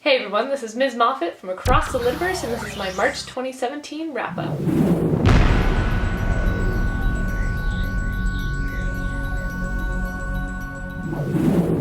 Hey everyone, this is Ms. Moffat from across the Litiverse, and this is my March 2017 wrap-up.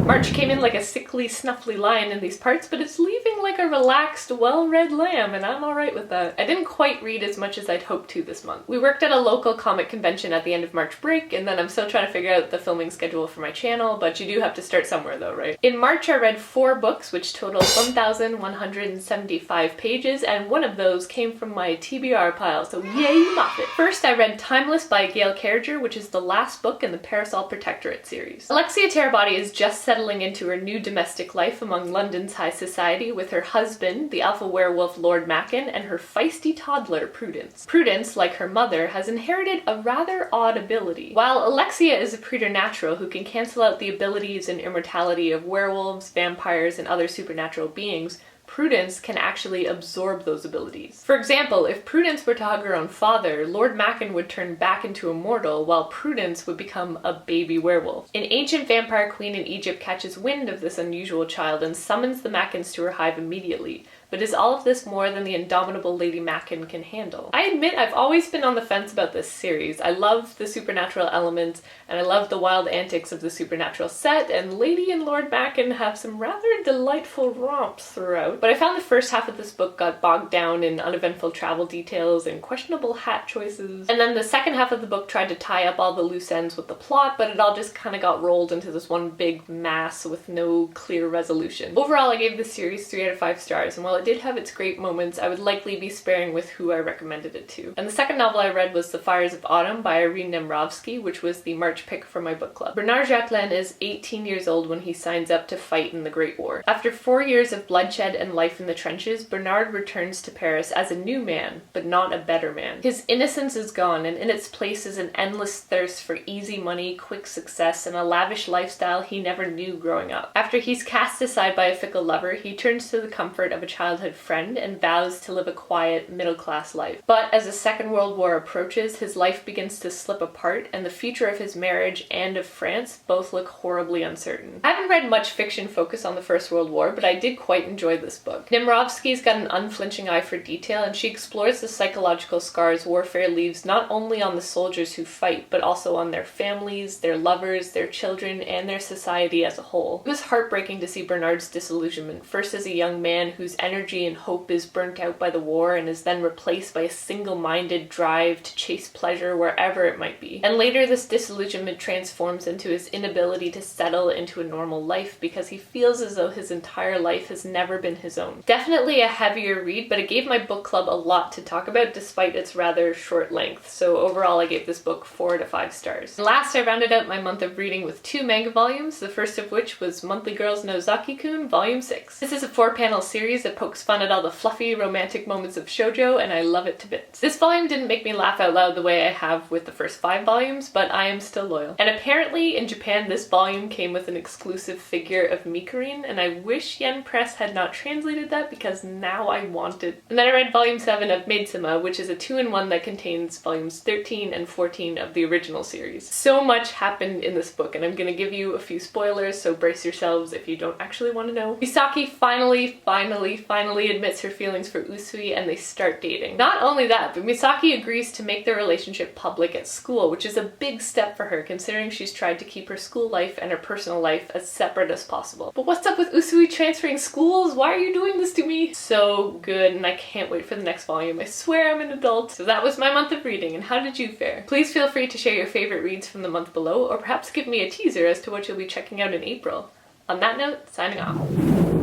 March came in like a sickly, snuffly lion in these parts, but it's leaving like a relaxed, well-read lamb, and I'm alright with that. I didn't quite read as much as I'd hoped to this month. We worked at a local comic convention at the end of March break, and then I'm still trying to figure out the filming schedule for my channel, but you do have to start somewhere though, right? In March I read 4 books, which totaled 1,175 pages, and one of those came from my TBR pile, so yay Moffat! First I read Timeless by Gail Carriger, which is the last book in the Parasol Protectorate series. Alexia Terabody is just settling into her new domestic life among London's high society with her husband, the alpha werewolf Lord Mackin, and her feisty toddler, Prudence. Prudence, like her mother, has inherited a rather odd ability. While Alexia is a preternatural who can cancel out the abilities and immortality of werewolves, vampires, and other supernatural beings, Prudence can actually absorb those abilities. For example, if Prudence were to hug her own father, Lord Mackin would turn back into a mortal, while Prudence would become a baby werewolf. An ancient vampire queen in Egypt catches wind of this unusual child and summons the Mackins to her hive immediately. But is all of this more than the indomitable Lady Mackin can handle? I admit I've always been on the fence about this series. I love the supernatural elements, and I love the wild antics of the supernatural set, and Lady and Lord Mackin have some rather delightful romps throughout. But I found the first half of this book got bogged down in uneventful travel details and questionable hat choices. And then the second half of the book tried to tie up all the loose ends with the plot, but it all just kind of got rolled into this one big mass with no clear resolution. Overall, I gave this series 3 out of 5 stars, and while it did have its great moments, I would likely be sparing with who I recommended it to. And the second novel I read was The Fires of Autumn by Irene Nemirovsky, which was the March pick for my book club. Bernard Jacqueline is 18 years old when he signs up to fight in the Great War. After 4 years of bloodshed and life in the trenches, Bernard returns to Paris as a new man, but not a better man. His innocence is gone, and in its place is an endless thirst for easy money, quick success, and a lavish lifestyle he never knew growing up. After he's cast aside by a fickle lover, he turns to the comfort of a childhood friend and vows to live a quiet, middle-class life. But as the Second World War approaches, his life begins to slip apart, and the future of his marriage and of France both look horribly uncertain. I haven't read much fiction focused on the First World War, but I did quite enjoy this book. Nemirovsky's got an unflinching eye for detail, and she explores the psychological scars warfare leaves not only on the soldiers who fight, but also on their families, their lovers, their children, and their society as a whole. It was heartbreaking to see Bernard's disillusionment, first as a young man whose energy and hope is burnt out by the war and is then replaced by a single-minded drive to chase pleasure wherever it might be. And later this disillusionment transforms into his inability to settle into a normal life because he feels as though his entire life has never been his own. Definitely a heavier read, but it gave my book club a lot to talk about despite its rather short length, so overall I gave this book 4 out of 5 stars. And last, I rounded out my month of reading with 2 manga volumes, the first of which was Monthly Girls no Zaki-kun Volume 6. This is a 4-panel series that pokes fun at all the fluffy romantic moments of shoujo, and I love it to bits. This volume didn't make me laugh out loud the way I have with the first 5 volumes, but I am still loyal. And apparently in Japan this volume came with an exclusive figure of Mikurin, and I wish Yen Press had not translated that because now I want it. And then I read volume 7 of Maid-sama, which is a 2-in-1 that contains volumes 13 and 14 of the original series. So much happened in this book, and I'm gonna give you a few spoilers, so brace yourselves if you don't actually want to know. Misaki finally admits her feelings for Usui, and they start dating. Not only that, but Misaki agrees to make their relationship public at school, which is a big step for her considering she's tried to keep her school life and her personal life as separate as possible. But what's up with Usui transferring schools? Why are you doing this to me? So good, and I can't wait for the next volume. I swear I'm an adult. So that was my month of reading, and how did you fare? Please feel free to share your favorite reads from the month below, or perhaps give me a teaser as to what you'll be checking out in April. On that note, signing off.